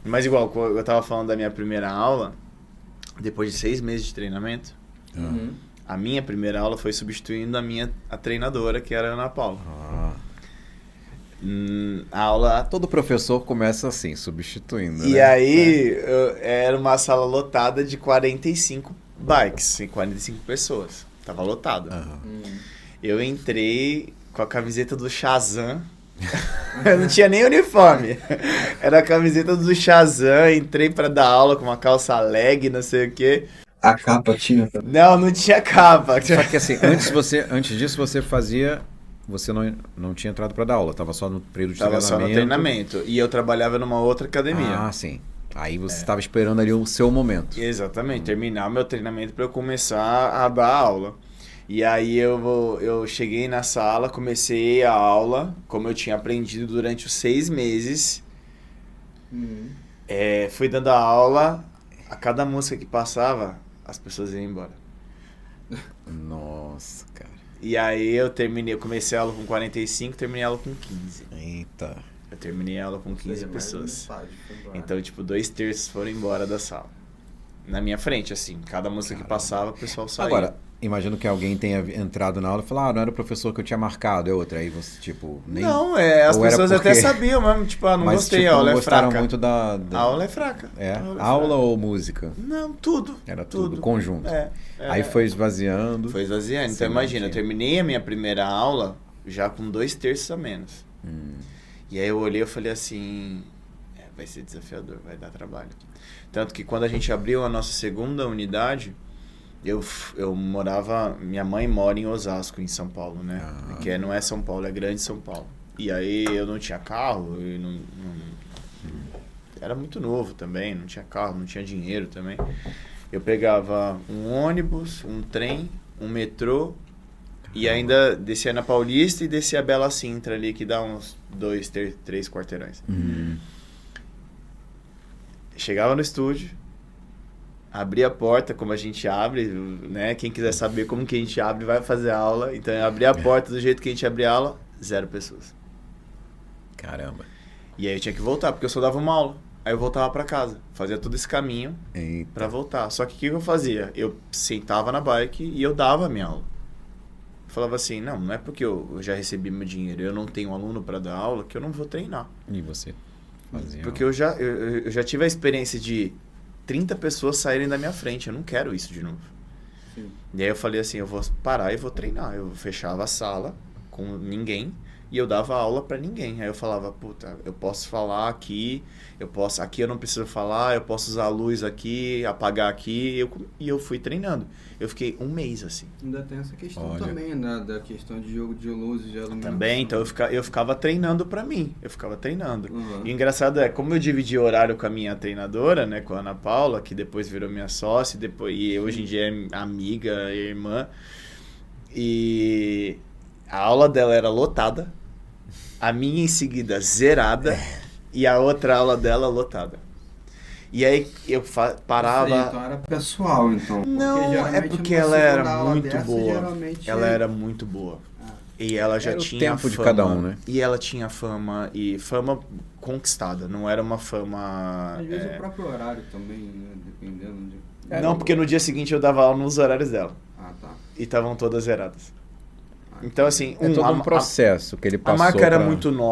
Mas igual, eu tava falando da minha primeira aula, depois de 6 meses de treinamento, a minha primeira aula foi substituindo a treinadora, que era a Ana Paula. A aula... Todo professor começa assim, substituindo, E né? aí, era uma sala lotada de 45 bikes, 45 pessoas. Tava lotada. Eu entrei com a camiseta do Shazam. Eu não tinha nem uniforme. Era a camiseta do Shazam. Entrei pra dar aula com uma calça leg, não sei o quê. A capa tinha? Não tinha capa. Só que assim, antes disso você fazia... Você não tinha entrado para dar aula, estava só no período de Tava treinamento. só no treinamento. E eu trabalhava numa outra academia. Ah, sim. Aí você estava esperando ali o seu momento. Exatamente, terminar o meu treinamento para eu começar a dar aula. E aí eu cheguei na sala, comecei a aula, como eu tinha aprendido durante os 6 meses. Fui dando a aula, a cada música que passava, as pessoas iam embora. Nossa, cara. E aí eu comecei a aula com 45, terminei a aula com 15. Eita. Eu terminei a aula com 15 pessoas. Então, tipo, 2/3 foram embora da sala. Na minha frente, assim. Cada música que passava, o pessoal saía. Agora, imagino que alguém tenha entrado na aula e falado, não era o professor que eu tinha marcado, é outra. Aí você, tipo, nem... Não, as pessoas até sabiam mesmo, tipo, não Mas, gostei, tipo, a aula não é gostaram fraca. muito da... A aula é fraca. Aula ou música? Não, tudo. Era tudo, conjunto. Aí foi esvaziando. Foi esvaziando. Então, imagina, eu terminei a minha primeira aula já com 2/3 a menos. E aí eu olhei e falei assim, vai ser desafiador, vai dar trabalho. Tanto que quando a gente abriu a nossa segunda unidade, eu morava... Minha mãe mora em Osasco, em São Paulo, né? Que não é São Paulo, é Grande São Paulo. E aí eu não tinha carro, era muito novo também, não tinha carro, não tinha dinheiro também. Eu pegava um ônibus, um trem, um metrô, e ainda descia na Paulista e descia a Bela Sintra ali, que dá uns 2, 3 quarteirões. Chegava no estúdio, abria a porta, como a gente abre, né? Quem quiser saber como que a gente abre, vai fazer aula. Então eu abria a porta do jeito que a gente abria a aula, 0 pessoas. Caramba. E aí eu tinha que voltar, porque eu só dava uma aula. Aí eu voltava pra casa, fazia todo esse caminho pra voltar. Só que o que eu fazia? Eu sentava na bike e eu dava a minha aula. Eu falava assim, não é porque eu já recebi meu dinheiro, eu não tenho aluno pra dar aula, que eu não vou treinar. E você fazia? Porque eu já tive a experiência de 30 pessoas saírem da minha frente, eu não quero isso de novo. Sim. E aí eu falei assim, eu vou parar e vou treinar. Eu fechava a sala com ninguém e eu dava aula pra ninguém. Aí eu falava, puta, eu posso falar aqui, aqui eu não preciso falar, eu posso usar a luz aqui, apagar aqui, e eu fui treinando. Eu fiquei 1 mês assim. Ainda tem essa questão também, né? Da questão de jogo de luz e de iluminação. Também, então eu ficava treinando pra mim, E o engraçado é, como eu dividi horário com a minha treinadora, né, com a Ana Paula, que depois virou minha sócia, e hoje em dia é amiga, irmã, e a aula dela era lotada, a minha em seguida zerada, e a outra aula dela lotada. E aí eu parava... Então era pessoal, então. Não, é porque ela era muito boa. Ela era muito boa. E ela já tinha tempo fama, de cada um, né? E ela tinha fama, e fama conquistada, não era uma fama... Às vezes o próprio horário também, né? Dependendo de... Não, porque no dia seguinte eu dava aula nos horários dela. Ah, tá. E estavam todas zeradas. Então, assim... É todo um processo que ele passou. A marca era muito nova.